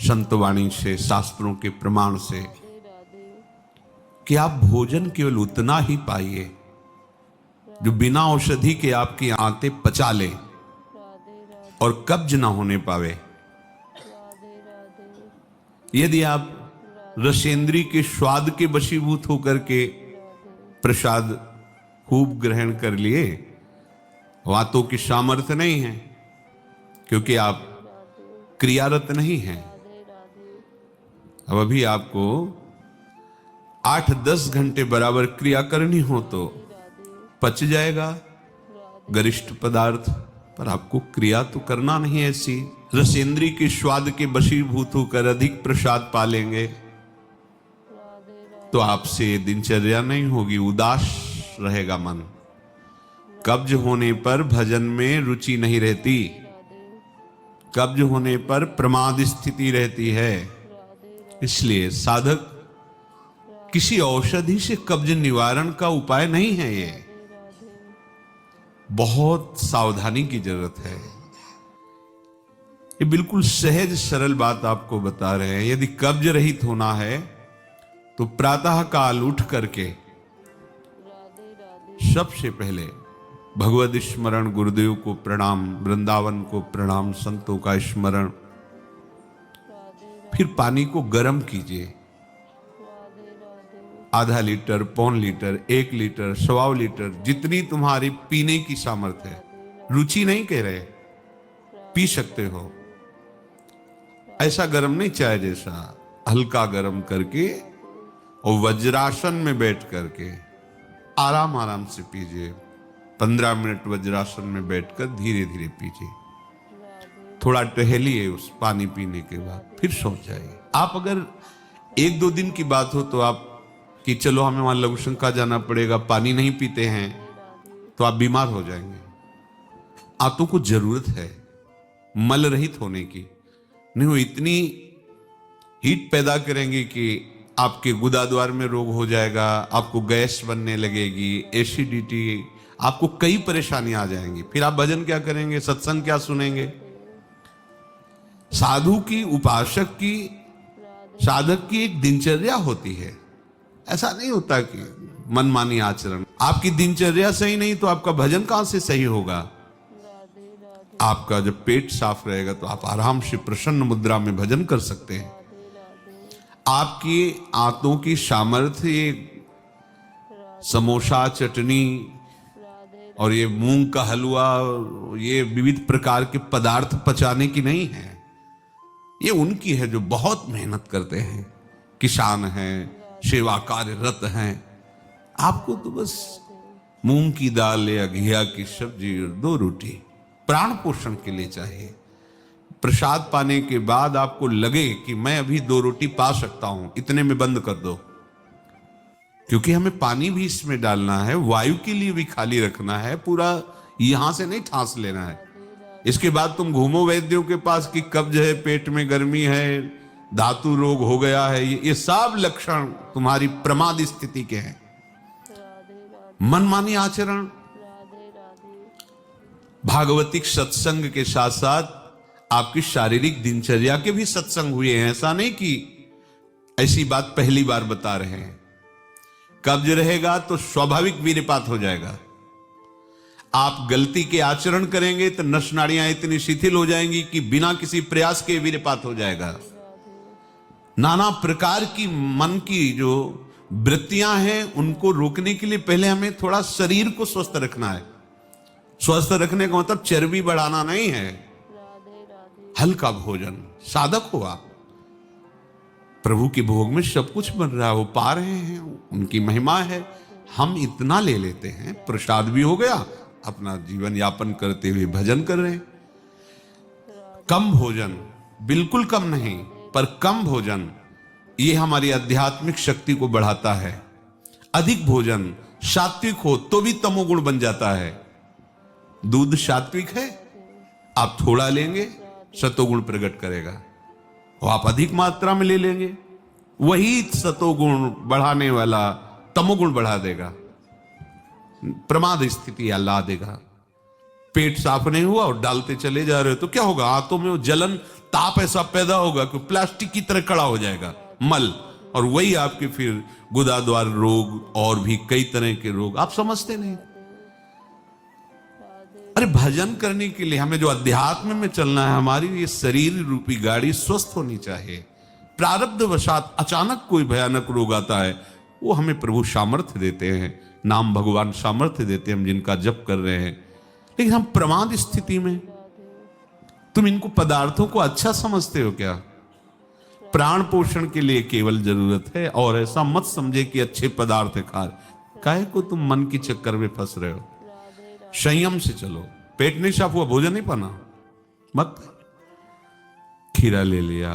संतवाणी से, शास्त्रों के प्रमाण से, कि आप भोजन केवल उतना ही पाइए जो बिना औषधि के आपकी आंतें पचा ले और कब्ज ना होने पावे। यदि आप रसेंद्री के स्वाद के वशीभूत होकर के प्रसाद खूब ग्रहण कर लिए, वातों की सामर्थ्य नहीं है, क्योंकि आप क्रियारत नहीं हैं। अब अभी आपको 8-10 घंटे बराबर क्रिया करनी हो तो पच जाएगा गरिष्ठ पदार्थ, पर आपको क्रिया तो करना नहीं है ऐसी। रसेंद्री के स्वाद के वशीभूत होकर अधिक प्रसाद पालेंगे तो आपसे दिनचर्या नहीं होगी, उदास रहेगा मन। कब्ज होने पर भजन में रुचि नहीं रहती, कब्ज होने पर प्रमाद स्थिति रहती है। इसलिए साधक किसी औषधि से कब्ज निवारण का उपाय नहीं है, ये बहुत सावधानी की जरूरत है। ये बिल्कुल सहज सरल बात आपको बता रहे हैं। यदि कब्ज रहित होना है तो प्रातः काल उठ करके सबसे पहले भगवद स्मरण, गुरुदेव को प्रणाम, वृंदावन को प्रणाम, संतों का स्मरण, फिर पानी को गर्म कीजिए। आधा लीटर, पौन लीटर, 1 लीटर, 1.25 लीटर, जितनी तुम्हारी पीने की सामर्थ्य है। रुचि नहीं कह रहे, पी सकते हो। ऐसा गर्म नहीं, चाय जैसा हल्का गर्म करके और वज्रासन में बैठ करके आराम आराम से पीजिए। 15 मिनट वज्रासन में बैठकर धीरे धीरे पीजिए। थोड़ा टहलिए उस पानी पीने के बाद, फिर सो जाइए। आप अगर 1-2 दिन की बात हो तो आप कि चलो हमें वहां लघु शंका जाना पड़ेगा, पानी नहीं पीते हैं, तो आप बीमार हो जाएंगे। आंतों को जरूरत है मल रहित होने की, नहीं वो इतनी हीट पैदा करेंगे कि आपके गुदाद्वार में रोग हो जाएगा, आपको गैस बनने लगेगी, एसिडिटी, आपको कई परेशानियां आ जाएंगी। फिर आप भजन क्या करेंगे, सत्संग क्या सुनेंगे? साधु की, उपासक की, साधक की एक दिनचर्या होती है। ऐसा नहीं होता कि मनमानी आचरण। आपकी दिनचर्या सही नहीं तो आपका भजन कहां से सही होगा? आपका जब पेट साफ रहेगा तो आप आराम से प्रसन्न मुद्रा में भजन कर सकते हैं। आपकी आंतों की सामर्थ्य ये समोसा, चटनी और ये मूंग का हलवा, ये विविध प्रकार के पदार्थ पचाने की नहीं है। ये उनकी है जो बहुत मेहनत करते हैं, किसान हैं, सेवा कार्यरत हैं। आपको तो बस मूंग की दाल या घिया की सब्जी और 2 रोटी प्राण पोषण के लिए चाहिए। प्रसाद पाने के बाद आपको लगे कि मैं अभी 2 रोटी पा सकता हूं, इतने में बंद कर दो, क्योंकि हमें पानी भी इसमें डालना है, वायु के लिए भी खाली रखना है, पूरा यहां से नहीं ठांस लेना है। इसके बाद तुम घूमो वैद्यों के पास कि कब्ज है, पेट में गर्मी है, धातु रोग हो गया है, ये सब लक्षण तुम्हारी प्रमाद स्थिति के हैं। मनमानी आचरण। भागवतिक सत्संग के साथ साथ आपकी शारीरिक दिनचर्या के भी सत्संग हुए हैं। ऐसा नहीं कि ऐसी बात पहली बार बता रहे हैं। कब्ज रहेगा तो स्वाभाविक वीर्यपात हो जाएगा। आप गलती के आचरण करेंगे तो नस नाड़ियां इतनी शिथिल हो जाएंगी कि बिना किसी प्रयास के वीर्यपात हो जाएगा। नाना प्रकार की मन की जो वृत्तियां हैं उनको रोकने के लिए पहले हमें थोड़ा शरीर को स्वस्थ रखना है। स्वस्थ रखने का मतलब चर्बी बढ़ाना नहीं है। हल्का भोजन, साधक हो आप, प्रभु के भोग में सब कुछ बन रहा है, वो पा रहे हैं, उनकी महिमा है। हम इतना ले लेते हैं, प्रसाद भी हो गया, अपना जीवन यापन करते हुए भजन कर रहे हैं। कम भोजन, बिल्कुल कम नहीं, पर कम भोजन ये हमारी आध्यात्मिक शक्ति को बढ़ाता है। अधिक भोजन, सात्विक हो तो भी तमोगुण बन जाता है। दूध सात्विक है, आप थोड़ा लेंगे सतोगुण प्रकट करेगा, और आप अधिक मात्रा में ले लेंगे, वही सतोगुण बढ़ाने वाला तमोगुण बढ़ा देगा, प्रमाद स्थिति ला देगा। पेट साफ नहीं हुआ और डालते चले जा रहे हो तो क्या होगा? आंतों में वो जलन ताप ऐसा पैदा होगा कि प्लास्टिक की तरह कड़ा हो जाएगा मल, और वही आपके फिर गुदाद्वार रोग और भी कई तरह के रोग। आप समझते नहीं। अरे भजन करने के लिए हमें जो अध्यात्म में चलना है, हमारी ये शरीर रूपी गाड़ी स्वस्थ होनी चाहिए। प्रारब्ध वशात अचानक कोई भयानक रोग आता है, वो हमें प्रभु सामर्थ्य देते हैं, नाम भगवान सामर्थ्य देते हैं हम जिनका जप कर रहे हैं। लेकिन हम प्रमाद स्थिति में, तुम इनको पदार्थों को अच्छा समझते हो क्या? प्राण पोषण के लिए केवल जरूरत है, और ऐसा मत समझे कि अच्छे पदार्थ खा, काहे को तुम मन की चक्कर में फंस रहे हो। संयम से चलो। पेट नहीं साफ हुआ, भोजन नहीं पाना मत। खीरा ले लिया,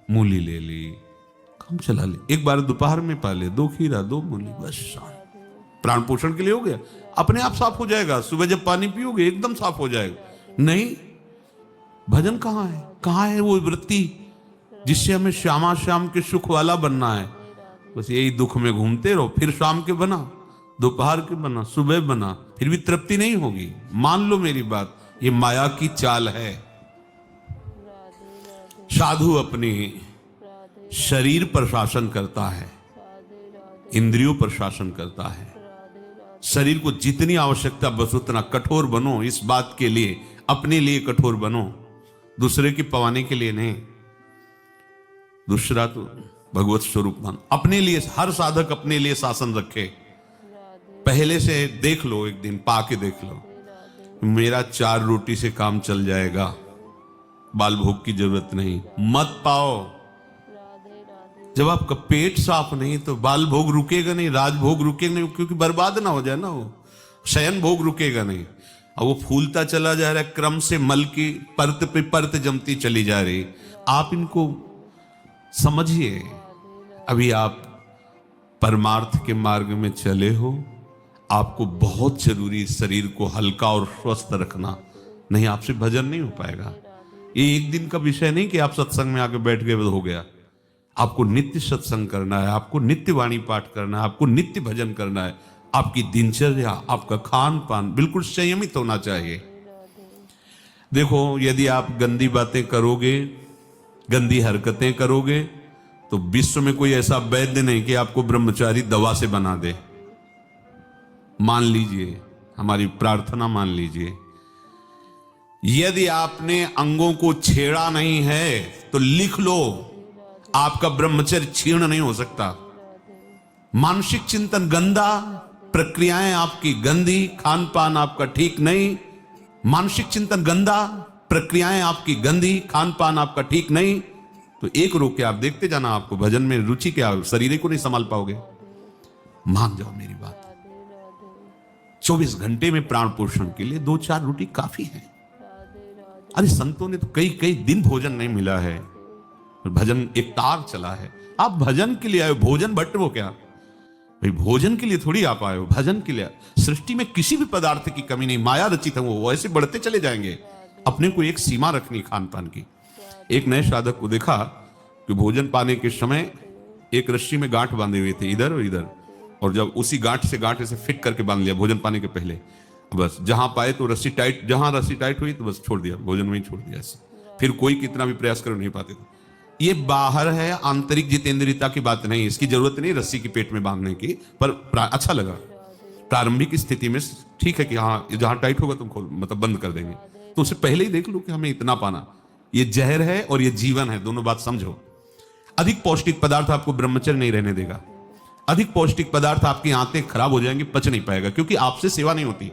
मूली ले ली, काम चला ले। एक बार दोपहर में पा ले 2 खीरा 2 मूली, बस प्राण पोषण के लिए हो गया। अपने आप साफ हो जाएगा। सुबह जब पानी पियोगे एकदम साफ हो जाएगा। नहीं, भजन कहाँ है? कहाँ है वो वृत्ति जिससे हमें श्यामा श्याम के सुख वाला बनना है? बस यही दुख में घूमते रहो। फिर शाम के बना, दोपहर के बना, सुबह बना, फिर भी तृप्ति नहीं होगी। मान लो मेरी बात, ये माया की चाल है। साधु अपने शरीर पर शासन करता है, इंद्रियों पर शासन करता है। शरीर को जितनी आवश्यकता बस उतना कठोर बनो। इस बात के लिए, अपने लिए कठोर बनो, दूसरे की पवाने के लिए नहीं। दूसरा तो भगवत स्वरूप मान। अपने लिए हर साधक अपने लिए शासन रखे। पहले से देख लो, एक दिन पाके देख लो, मेरा 4 रोटी से काम चल जाएगा, बाल भोग की जरूरत नहीं। मत पाओ। जब आपका पेट साफ नहीं तो बाल भोग रुकेगा नहीं, राजभोग रुकेगा नहीं, क्योंकि बर्बाद ना हो जाए ना, वो शयन भोग रुकेगा नहीं। और वो फूलता चला जा रहा है, क्रम से मल की परत पे परत जमती चली जा रही। आप इनको समझिए। अभी आप परमार्थ के मार्ग में चले हो, आपको बहुत जरूरी शरीर को हल्का और स्वस्थ रखना, नहीं आपसे भजन नहीं हो पाएगा। ये एक दिन का विषय नहीं कि आप सत्संग में आके बैठ गए हो गया। आपको नित्य सत्संग करना है, आपको नित्य वाणी पाठ करना है, आपको नित्य भजन करना है। आपकी दिनचर्या, आपका खान पान बिल्कुल संयमित होना चाहिए। देखो, यदि आप गंदी बातें करोगे, गंदी हरकतें करोगे, तो विश्व में कोई ऐसा वैद्य नहीं कि आपको ब्रह्मचारी दवा से बना दे। मान लीजिए, हमारी प्रार्थना मान लीजिए, यदि आपने अंगों को छेड़ा नहीं है तो लिख लो, आपका ब्रह्मचर्य क्षीण नहीं हो सकता। मानसिक चिंतन गंदा, प्रक्रियाएं आपकी गंदी, खान पान आपका ठीक नहीं, मानसिक चिंतन गंदा, प्रक्रियाएं आपकी गंदी, खान पान आपका ठीक नहीं, तो एक रोक के आप देखते जाना, आपको भजन में रुचि क्या, शरीर को नहीं संभाल पाओगे। मान जाओ मेरी बात। 24 घंटे में प्राण पोषण के लिए 2-4 रोटी काफी है। अरे संतों ने तो कई कई दिन भोजन नहीं मिला है, भजन एक तार चला है। आप भजन के लिए आए हो, भोजन बट वो क्या भाई, भोजन के लिए थोड़ी आप आए हो, भजन के लिए। सृष्टि में किसी भी पदार्थ की कमी नहीं, माया रचित है, वो ऐसे बढ़ते चले जाएंगे। अपने को एक सीमा रखनी खान पान की। एक नए साधक को देखा कि भोजन पाने के समय एक रस्सी में गांठ बांधे हुए थे, इधर और इधर, और जब उसी गांठ से गांठ ऐसे फिट करके बांध लिया भोजन पाने के पहले, बस जहां पाए तो रस्सी टाइट, जहां रस्सी टाइट हुई तो बस छोड़ दिया, भोजन में ही छोड़ दिया ऐसे। फिर कोई कितना भी प्रयास करो नहीं पाते थे। ये बाहर है, आंतरिक जितेंद्रियता की बात नहीं, इसकी जरूरत नहीं रस्सी की पेट में बांधने की, पर अच्छा लगा। प्रारंभिक स्थिति में ठीक है कि हाँ जहां टाइट होगा तुम खोल, मतलब बंद कर देंगे, तो उससे पहले ही देख लो कि हमें इतना पाना। ये जहर है और ये जीवन है, दोनों बात समझो। अधिक पौष्टिक पदार्थ आपको ब्रह्मचर्य नहीं रहने देगा। अधिक पौष्टिक पदार्थ आपकी आंतें खराब हो जाएंगी, पच नहीं पाएगा, क्योंकि आपसे सेवा नहीं होती।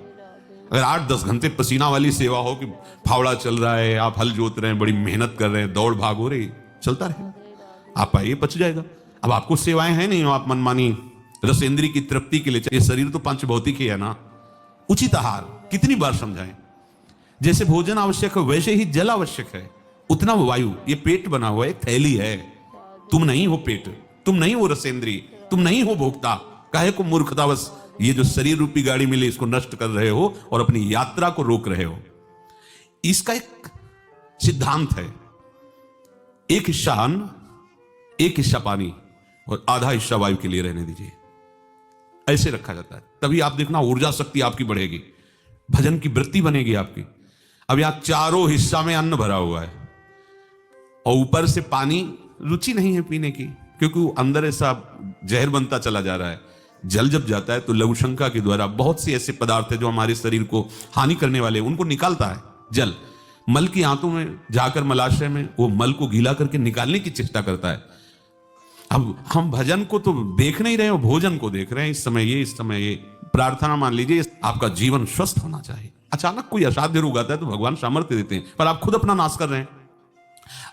अगर 8-10 घंटे पसीना वाली सेवा हो कि फावड़ा चल रहा है, आप हल जोत रहे हैं, बड़ी मेहनत कर रहे हैं, दौड़ भाग हो रही, चलता रहे, आप आइए पच जाएगा। अब आपको सेवाएं हैं नहीं, आप मनमानी रसेंद्री की तृप्ति के लिए, ये शरीर तो पंच भौतिक ही है ना। उचित आहार कितनी बार समझाएं। जैसे भोजन आवश्यक है वैसे ही जल आवश्यक है, उतना वायु। ये पेट बना हुआ एक थैली है, तुम नहीं हो पेट, तुम नहीं हो रसेंद्री, तुम नहीं हो भोक्ता। काहे को मूर्खतावश ये जो शरीर रूपी गाड़ी मिली इसको नष्ट कर रहे हो और अपनी यात्रा को रोक रहे हो। इसका एक सिद्धांत है, एक हिस्सा अन्न, एक हिस्सा पानी और आधा हिस्सा वायु के लिए रहने दीजिए। ऐसे रखा जाता है, तभी आप देखना ऊर्जा शक्ति आपकी बढ़ेगी, भजन की वृत्ति बनेगी आपकी। अब यहां चारों हिस्सा में अन्न भरा हुआ है, और ऊपर से पानी रुचि नहीं है पीने की, क्योंकि वो अंदर ऐसा जहर बनता चला जा रहा है। जल जब जाता है तो लघुशंका के द्वारा बहुत से ऐसे पदार्थ है जो हमारे शरीर को हानि करने वाले, उनको निकालता है जल। मल की आंतों में जाकर मलाशय में वो मल को गीला करके निकालने की चेष्टा करता है। अब हम भजन को तो देख नहीं रहे हो, भोजन को देख रहे हैं। इस समय ये प्रार्थना मान लीजिए, आपका जीवन स्वस्थ होना चाहिए। अचानक कोई असाध्य रोग आता है तो भगवान सामर्थ्य देते हैं, पर आप खुद अपना नाश कर रहे हैं।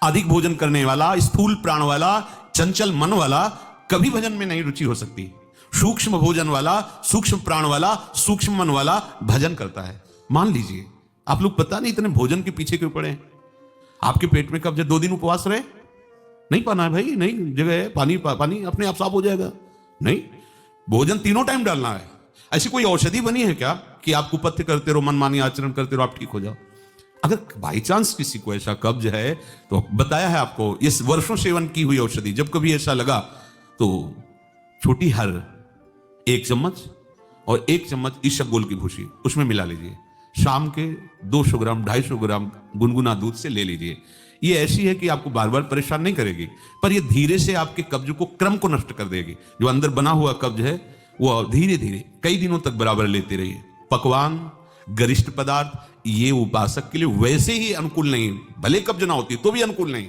अधिक भोजन करने वाला, स्थूल प्राण वाला, चंचल मन वाला कभी भजन में नहीं रुचि हो सकती। सूक्ष्म भोजन वाला, सूक्ष्म प्राण वाला, सूक्ष्म मन वाला भजन करता है। मान लीजिए आप लोग पता नहीं इतने भोजन के पीछे क्यों पड़े हैं। आपके पेट में कब्ज 2 दिन उपवास रहे, नहीं पाना है भाई, नहीं जगह है, पानी अपने आप साफ हो जाएगा। नहीं, भोजन 3 टाइम डालना है। ऐसी कोई औषधि बनी है क्या कि आप कुपथ्य करते रहो, मनमानी आचरण करते रहो, आप ठीक हो जाओ? अगर बाई चांस किसी को ऐसा कब्ज है तो बताया है आपको, इस वर्षों सेवन की हुई औषधि, जब कभी ऐसा लगा तो छोटी हर 1 चम्मच और 1 चम्मच इसबगोल की भूसी उसमें मिला लीजिए। शाम के 200 ग्राम 250 ग्राम गुनगुना दूध से ले लीजिए। ये ऐसी है कि आपको बार बार परेशान नहीं करेगी, पर ये धीरे से आपके कब्ज को, क्रम को नष्ट कर देगी। जो अंदर बना हुआ कब्ज है वो धीरे धीरे कई दिनों तक बराबर लेते रहिए। पकवान, गरिष्ठ पदार्थ ये उपासक के लिए वैसे ही अनुकूल नहीं, भले कब्ज ना होती तो भी अनुकूल नहीं।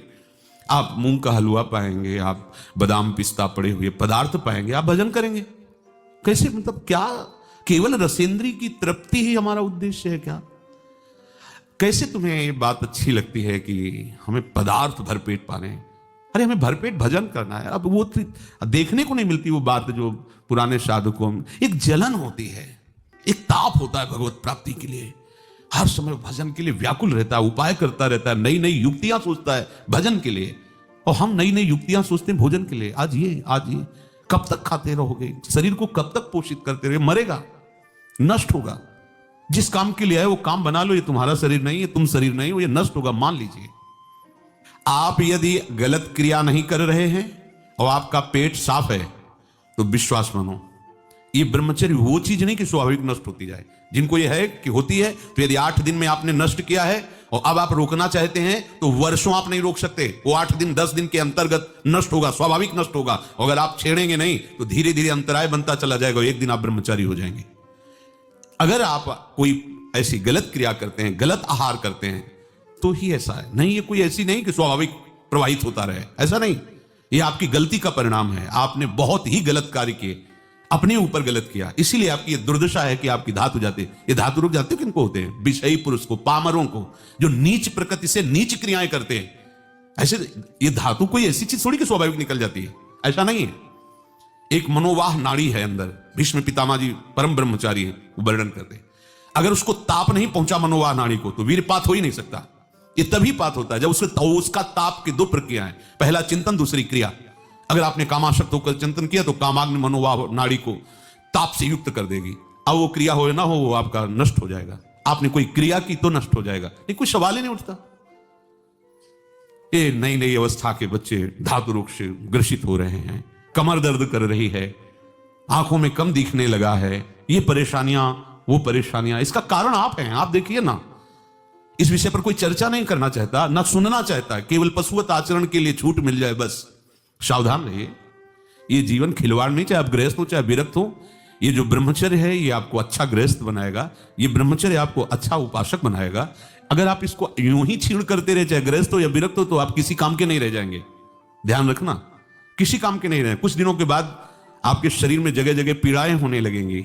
आप मूंग का हलवा पाएंगे, आप बादाम पिस्ता पड़े हुए पदार्थ पाएंगे, आप भजन करेंगे कैसे? मतलब क्या केवल रसेंद्री की तृप्ति ही हमारा उद्देश्य है क्या? कैसे तुम्हें ये बात अच्छी लगती है कि हमें पदार्थ भरपेट पाने? अरे हमें भरपेट भजन करना है। अब वो देखने को नहीं मिलती वो बात जो पुराने साधकों में एक जलन होती है, एक ताप होता है भगवत प्राप्ति के लिए। हर समय भजन के लिए व्याकुल रहता है, उपाय करता रहता है, नई नई युक्तियां सोचता है भजन के लिए। और हम नई नई युक्तियां सोचते हैं भोजन के लिए। आज ये कब तक खाते रहोगे? शरीर को कब तक पोषित करते रहोगे? मरेगा, नष्ट होगा। जिस काम के लिए है वो काम बना लो। ये तुम्हारा शरीर नहीं है, तुम शरीर नहीं हो, ये नष्ट होगा। मान लीजिए आप यदि गलत क्रिया नहीं कर रहे हैं और आपका पेट साफ है तो विश्वास मानो ये ब्रह्मचर्य वो चीज नहीं कि स्वाभाविक नष्ट होती जाए। जिनको ये है कि होती है, तो यदि 8 दिन में आपने नष्ट किया है और अब आप रोकना चाहते हैं तो वर्षों आप नहीं रोक सकते। वो 8 दिन 10 दिन के अंतर्गत नष्ट होगा, स्वाभाविक नष्ट होगा। अगर आप छेड़ेंगे नहीं तो धीरे धीरे अंतराय बनता चला जाएगा, एक दिन आप ब्रह्मचारी हो जाएंगे। अगर आप कोई ऐसी गलत क्रिया करते हैं, गलत आहार करते हैं, तो ही ऐसा है। नहीं, ये कोई ऐसी नहीं कि स्वाभाविक प्रवाहित होता रहे, ऐसा नहीं। ये आपकी गलती का परिणाम है। आपने बहुत ही गलत कार्य किए, अपने ऊपर गलत किया, इसीलिए आपकी ये दुर्दशा है कि आपकी धातु जाते। ये धातु रुक जाते किनको होते हैं? विषयी पुरुष को, पामरों को, जो नीच प्रकृति से नीच क्रियाएं करते हैं। ऐसे ये धातु कोई ऐसी चीज थोड़ी कि स्वाभाविक निकल जाती है, ऐसा नहीं है। एक मनोवाह नाड़ी है अंदर। भीष्म पितामह जी परम ब्रह्मचारी हैं, वो वर्णन करते हैं। अगर उसको ताप नहीं पहुंचा मनोवाह नाड़ी को तो वीरपात हो ही नहीं सकता। ये तभी पात होता है जब उसका ताप की 2 प्रक्रियाएं, पहला चिंतन, दूसरी क्रिया। अगर आपने कामाशक्त होकर चिंतन किया तो कामाग्नि मनोवाह नाड़ी को ताप से युक्त कर देगी। अब वो क्रिया हो ना हो वो आपका नष्ट हो जाएगा। आपने कोई क्रिया की तो नष्ट हो जाएगा, नहीं कोई सवाल ही नहीं उठता। ये नई नई अवस्था के बच्चे धातु रोग से ग्रसित हो रहे हैं, कमर दर्द कर रही है, आंखों में कम दिखने लगा है, ये परेशानियां वो परेशानियां। इसका कारण आप हैं। आप देखिए ना, इस विषय पर कोई चर्चा नहीं करना चाहता, ना सुनना चाहता। केवल पशुवत आचरण के लिए छूट मिल जाए बस। सावधान रहिए, ये जीवन खिलवाड़ नहीं, चाहे आप गृहस्थ हो चाहे विरक्त हो। ये जो ब्रह्मचर्य है ये आपको अच्छा गृहस्थ बनाएगा, ये ब्रह्मचर्य आपको अच्छा उपासक बनाएगा। अगर आप इसको यूं ही छीण करते रहे, चाहे गृहस्थ हो या विरक्त हो, तो आप किसी काम के नहीं रह जाएंगे। ध्यान रखना, किसी काम के नहीं रहे। कुछ दिनों के बाद आपके शरीर में जगह जगह पीड़ाएं होने लगेंगी,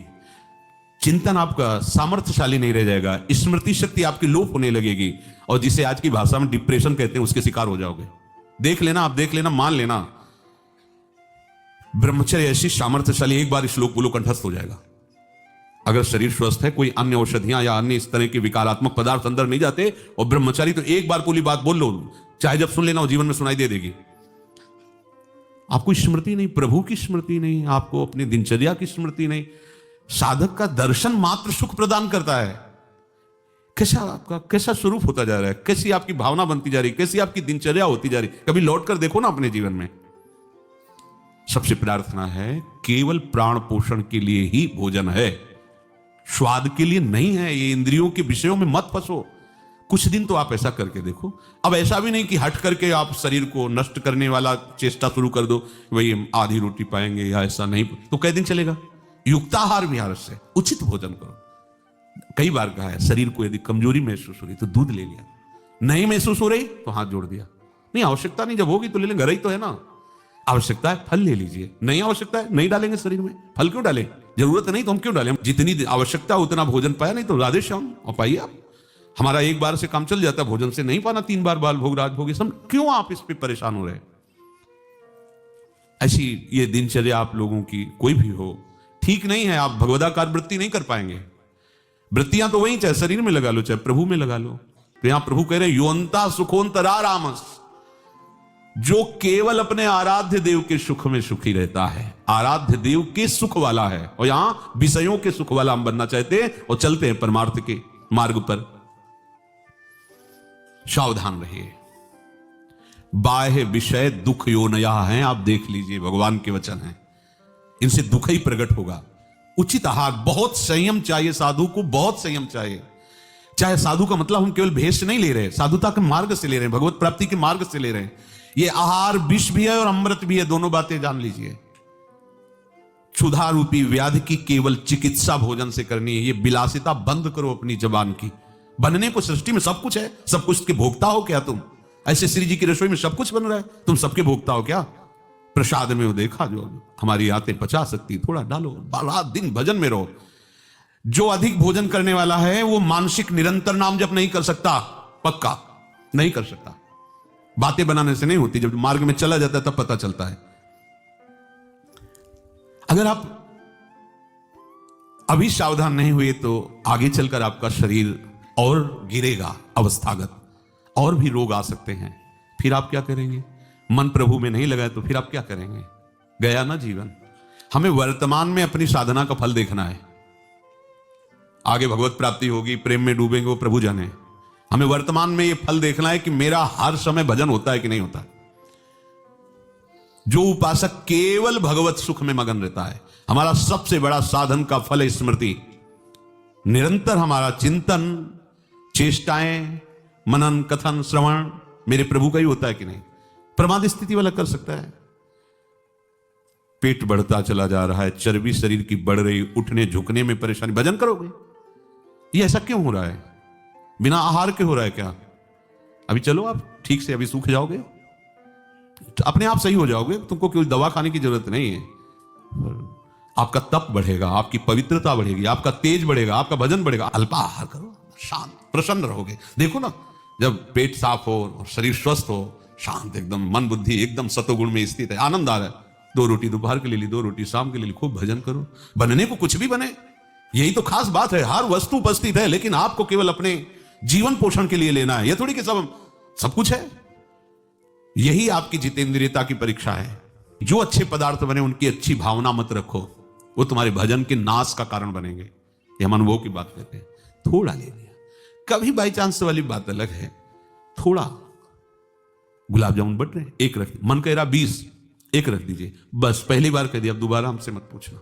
चिंतन आपका सामर्थ्यशाली नहीं रह जाएगा, स्मृति शक्ति आपकी लोप होने लगेगी, और जिसे आज की भाषा में डिप्रेशन कहते हैं उसके शिकार हो जाओगे। देख लेना, आप देख लेना, मान लेना। ब्रह्मचर्य ऐसी सामर्थ्यशाली, एक बार श्लोक बोलो कंठस्थ हो जाएगा। अगर शरीर स्वस्थ है, कोई अन्य औषधियां या अन्य इस तरह के विकारात्मक पदार्थ अंदर नहीं जाते, और ब्रह्मचारी तो एक बार बोली बात बोल लो, चाहे जब सुन लेना वो जीवन में सुनाई दे देगी। आपको स्मृति नहीं, प्रभु की स्मृति नहीं, आपको अपनी दिनचर्या की स्मृति नहीं। साधक का दर्शन मात्र सुख प्रदान करता है। कैसा आपका कैसा स्वरूप होता जा रहा है, कैसी आपकी भावना बनती जा रही, कैसी आपकी दिनचर्या होती जा रही, कभी लौट कर देखो ना अपने जीवन में। सबसे प्रार्थना है, केवल प्राण पोषण के लिए ही भोजन है, स्वाद के लिए नहीं है। ये इंद्रियों के विषयों में मत फंसो। कुछ दिन तो आप ऐसा करके देखो। अब ऐसा भी नहीं कि हट करके आप शरीर को नष्ट करने वाला चेष्टा शुरू कर दो, वही आधी रोटी पाएंगे या ऐसा नहीं, तो कई दिन चलेगा। युक्ताहार विहार से उचित भोजन करो। कई बार कहा है, शरीर को यदि कमजोरी महसूस हो रही तो दूध ले लिया, नहीं महसूस हो रही तो हाथ जोड़ दिया। नहीं आवश्यकता नहीं, जब होगी तो ले लेंगे, घर ही तो है ना। आवश्यकता है फल ले लीजिए, नहीं आवश्यकता है नहीं डालेंगे शरीर में। फल क्यों डालें, जरूरत नहीं तो हम क्यों डालें। जितनी आवश्यकता उतना भोजन पाया, नहीं तो राधे श्याम और पाइए आप। हमारा एक बार से काम चल जाता, भोजन से नहीं पाना 3 बार बाल भोग राज भोग, सब क्यों आप इस पे परेशान हो रहे। ऐसी ये दिनचर्या आप लोगों की कोई भी हो ठीक नहीं है। आप भगवदाकार वृत्ति नहीं कर पाएंगे। वृत्तियां तो वही, चाहे शरीर में लगा लो चाहे प्रभु में लगा लो। तो यहां प्रभु कह रहे हैं योन्ता सुखोन्तरा रामस, जो केवल अपने आराध्य देव के सुख में सुखी रहता है, आराध्य देव के सुख वाला है। और यहां विषयों के सुख वाला हम बनना चाहते हैं और चलते हैं परमार्थ के मार्ग पर। सावधान रहिए, बाह्य विषय दुख योनया हैं, आप देख लीजिए भगवान के वचन हैं, इनसे दुख ही प्रकट होगा। उचित आहार, बहुत संयम चाहिए साधु को, बहुत संयम चाहिए। चाहे साधु का मतलब हम केवल भेष से नहीं ले रहे, साधुता के मार्ग से ले रहे हैं, भगवत प्राप्ति के मार्ग से ले रहे हैं। ये आहार विष भी है और अमृत भी है, दोनों बातें जान लीजिए। क्षुधा रूपी व्याधि की केवल चिकित्सा भोजन से करनी है। ये विलासिता बंद करो अपनी जबान की। बनने को सृष्टि में सब कुछ है, सब कुछ के भोक्ता हो क्या तुम? ऐसे श्री जी की रसोई में सब कुछ बन रहा है, तुम सबके भोक्ता हो क्या? प्रसाद में वो देखा जो हमारी आते पचा सकती, थोड़ा डालो, रात दिन भजन में रहो। जो अधिक भोजन करने वाला है वो मानसिक निरंतर नाम जप नहीं कर सकता, पक्का नहीं कर सकता। बातें बनाने से नहीं होती, जब मार्ग में चला जाता है तब पता चलता है। अगर आप अभी सावधान नहीं हुए तो आगे चलकर आपका शरीर और गिरेगा अवस्थागत, और भी रोग आ सकते हैं। फिर आप क्या करेंगे? मन प्रभु में नहीं लगा तो फिर आप क्या करेंगे? गया ना जीवन। हमें वर्तमान में अपनी साधना का फल देखना है। आगे भगवत प्राप्ति होगी, प्रेम में डूबेंगे, वो प्रभु जाने। हमें वर्तमान में ये फल देखना है कि मेरा हर समय भजन होता है कि नहीं होता। जो उपासक केवल भगवत सुख में मगन रहता है, हमारा सबसे बड़ा साधन का फल है स्मृति। निरंतर हमारा चिंतन, चेष्टाएं, मनन, कथन, श्रवण मेरे प्रभु का ही होता है कि नहीं। प्रमाद स्थिति वाला कर सकता है। पेट बढ़ता चला जा रहा है, चर्बी शरीर की बढ़ रही, उठने झुकने में परेशानी, भजन करोगे? ये ऐसा क्यों हो रहा है? बिना आहार के हो रहा है क्या? अभी चलो आप ठीक से, अभी सूख जाओगे, अपने आप सही हो जाओगे, तुमको कोई दवा खाने की जरूरत नहीं है। आपका तप बढ़ेगा, आपकी पवित्रता बढ़ेगी, आपका तेज बढ़ेगा, आपका भजन बढ़ेगा। अल्पाहार करो, शांत प्रसन्न रहोगे। देखो ना, जब पेट साफ हो और शरीर स्वस्थ हो, शांत एकदम, मन बुद्धि एकदम सतोगुण में स्थित है, आनंद आ रहा है। 2 रोटी दोपहर के लिए ली, 2 रोटी शाम के लिए ली, खूब भजन करो। बनने को कुछ भी बने, यही तो खास बात है। हर वस्तु उपस्थित है, लेकिन आपको केवल अपने जीवन पोषण के लिए लेना है। यह थोड़ी कि सब कुछ है। यही आपकी जितेंद्रियता की परीक्षा है। जो अच्छे पदार्थ बने उनकी अच्छी भावना मत रखो, वो तुम्हारे भजन के नाश का कारण बनेंगे। ये हम अनुभव की बात कहते हैं। थोड़ा ले लिया, कभी बाई चांस वाली बात अलग है। थोड़ा गुलाब जामुन बट रहे, 1 रख, मन कह रहा 20, 1 रख दीजिए बस। पहली बार कह दिया, अब दोबारा हमसे मत पूछना।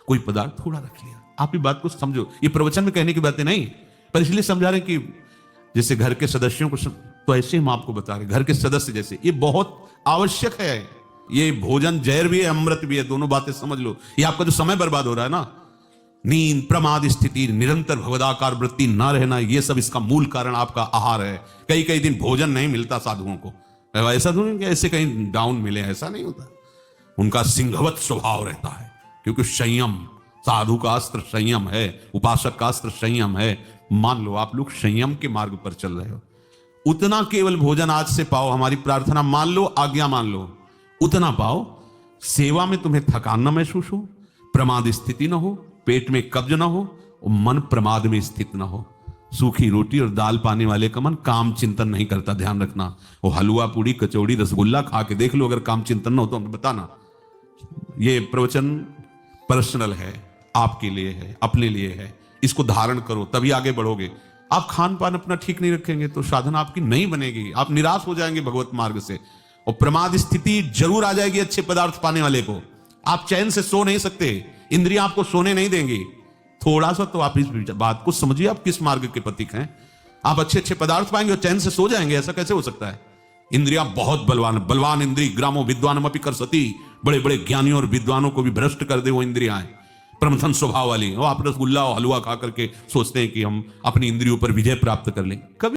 कोई पदार्थ थोड़ा रख लिया। आप ये बात को समझो, ये प्रवचन में कहने की बातें नहीं, पर इसलिए समझा रहे कि जैसे घर के सदस्यों को तो ऐसे हम आपको बता रहे, घर के सदस्य जैसे, ये बहुत आवश्यक है। ये भोजन जहर भी है, अमृत भी है, दोनों बातें समझ लो। ये आपका जो समय बर्बाद हो रहा है ना, नींद, प्रमाद स्थिति, निरंतर भगवदाकार वृत्ति ना रहना, ये सब इसका मूल कारण आपका आहार है। कई दिन भोजन नहीं मिलता साधुओं को। ऐसा तो नहीं कि ऐसे कहीं डाउन मिले, ऐसा नहीं होता। उनका सिंहवत स्वभाव रहता है, क्योंकि संयम, साधु का अस्त्र संयम है, उपासक का अस्त्र संयम है। मान लो आप लोग संयम के मार्ग पर चल रहे हो, उतना केवल भोजन आज से पाओ। हमारी प्रार्थना मान लो, आज्ञा मान लो, उतना पाओ। सेवा में तुम्हें थकान न महसूस हो, प्रमाद स्थिति न हो, पेट में कब्ज न हो और मन प्रमाद में स्थित न हो। सूखी रोटी और दाल पाने वाले का मन काम चिंतन नहीं करता, ध्यान रखना। वो हलवा, पूड़ी, कचौड़ी, रसगुल्ला खा के देख लो, अगर काम चिंतन न हो तो बताना। ये प्रवचन पर्सनल है, आपके लिए है, अपने लिए है। इसको धारण करो, तभी आगे बढ़ोगे। आप खान पान अपना ठीक नहीं रखेंगे तो साधना आपकी नहीं बनेगी, आप निराश हो जाएंगे भगवत मार्ग से। और प्रमाद स्थिति जरूर आ जाएगी अच्छे पदार्थ पाने वाले को। आप चैन से सो नहीं सकते, इंद्रियां आपको सोने नहीं देंगी। थोड़ा सा तो आप इस बात को समझिए, आप किस मार्ग के पथिक हैं। आप अच्छे अच्छे पदार्थ पाएंगे और चैन से सो जाएंगे, ऐसा कैसे हो सकता है? इंद्रियां बहुत बलवान, बलवान इंद्री ग्रामो विद्वानमपि करसति, बड़े बड़े ज्ञानियों और विद्वानों को भी भ्रष्ट कर दे वो इंद्रियां, प्रमथन स्वभाव वाली। वो आप रसगुल्ला और हलवा खा करके सोचते हैं कि हम अपनी इंद्रियों पर विजय प्राप्त कर लेंगे, कभी